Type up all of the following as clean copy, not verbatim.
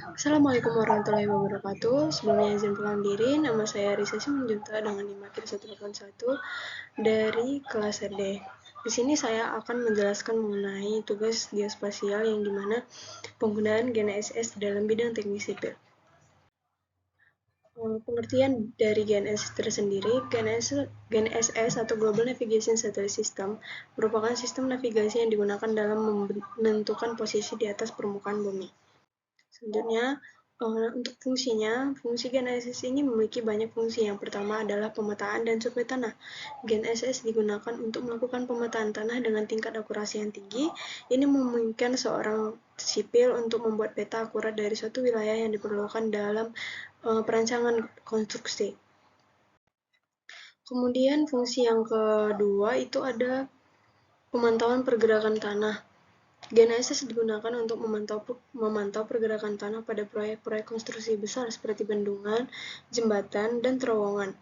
Assalamualaikum warahmatullahi wabarakatuh. Sebelumnya izin pulang diri, nama saya Risa Simanjunta dengan NIM 181 dari kelas RD. Di sini saya akan menjelaskan mengenai tugas geospasial yang dimana penggunaan GNSS dalam bidang teknik sipil. Pengertian dari GNSS tersendiri, GNSS atau Global Navigation Satellite System merupakan sistem navigasi yang digunakan dalam menentukan posisi di atas permukaan bumi. Selanjutnya, untuk fungsinya, fungsi GNSS ini memiliki banyak fungsi. Yang pertama adalah pemetaan dan survei tanah. GNSS digunakan untuk melakukan pemetaan tanah dengan tingkat akurasi yang tinggi. Ini memungkinkan seorang sipil untuk membuat peta akurat dari suatu wilayah yang diperlukan dalam perancangan konstruksi. Kemudian fungsi yang kedua itu ada pemantauan pergerakan tanah. GNSS digunakan untuk memantau pergerakan tanah pada proyek-proyek konstruksi besar seperti bendungan, jembatan, dan terowongan.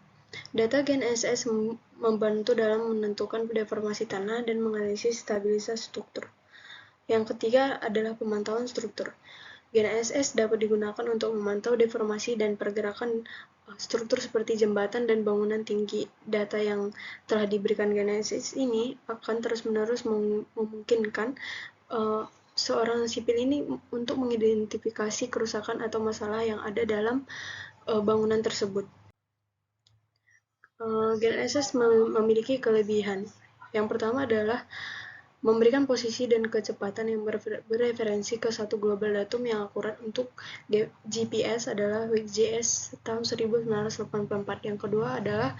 Data GNSS membantu dalam menentukan deformasi tanah dan menganalisis stabilitas struktur. Yang ketiga adalah pemantauan struktur. GNSS dapat digunakan untuk memantau deformasi dan pergerakan struktur seperti jembatan dan bangunan tinggi. Data yang telah diberikan GNSS ini akan terus-menerus memungkinkan seorang sipil ini untuk mengidentifikasi kerusakan atau masalah yang ada dalam bangunan tersebut. GNSS memiliki kelebihan. Yang pertama adalah memberikan posisi dan kecepatan yang bereferensi ke satu global datum yang akurat. Untuk GPS adalah WGS tahun 1984. Yang kedua adalah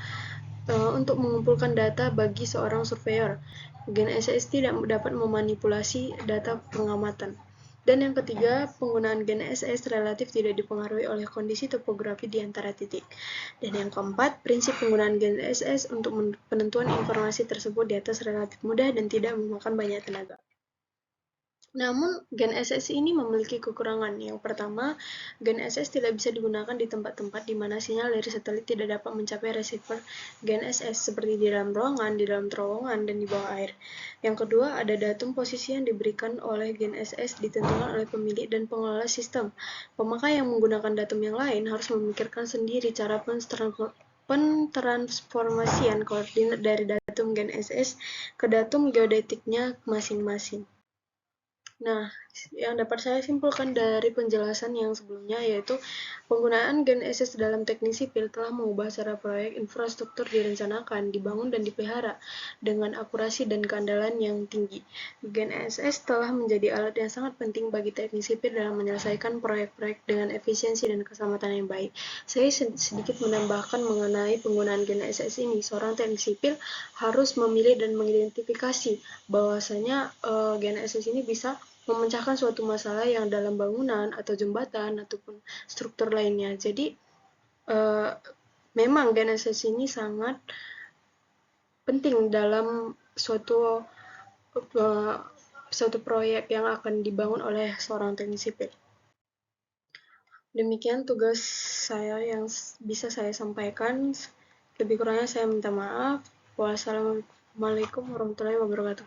untuk mengumpulkan data bagi seorang surveyor. GNSS tidak dapat memanipulasi data pengamatan. Dan yang ketiga, penggunaan GNSS relatif tidak dipengaruhi oleh kondisi topografi di antara titik. Dan yang keempat, prinsip penggunaan GNSS untuk penentuan informasi tersebut di atas relatif mudah dan tidak memakan banyak tenaga. Namun, GNSS ini memiliki kekurangan. Yang pertama, GNSS tidak bisa digunakan di tempat-tempat di mana sinyal dari satelit tidak dapat mencapai receiver GNSS, seperti di dalam ruangan, di dalam terowongan, dan di bawah air. Yang kedua, ada datum posisi yang diberikan oleh GNSS ditentukan oleh pemilik dan pengelola sistem. Pemakai yang menggunakan datum yang lain harus memikirkan sendiri cara pentransformasian koordinat dari datum GNSS ke datum geodetiknya masing-masing. Nah, yang dapat saya simpulkan dari penjelasan yang sebelumnya yaitu penggunaan GNSS dalam teknik sipil telah mengubah cara proyek infrastruktur direncanakan, dibangun, dan dipelihara dengan akurasi dan keandalan yang tinggi. GNSS telah menjadi alat yang sangat penting bagi teknik sipil dalam menyelesaikan proyek-proyek dengan efisiensi dan keselamatan yang baik. Saya sedikit menambahkan mengenai penggunaan GNSS ini. Seorang teknik sipil harus memilih dan mengidentifikasi bahwasanya GNSS ini bisa memecahkan suatu masalah yang dalam bangunan atau jembatan ataupun struktur lainnya. Jadi memang GNSS ini sangat penting dalam suatu proyek yang akan dibangun oleh seorang teknik sipil. Demikian tugas saya yang bisa saya sampaikan. Lebih kurangnya saya minta maaf. Wassalamualaikum warahmatullahi wabarakatuh.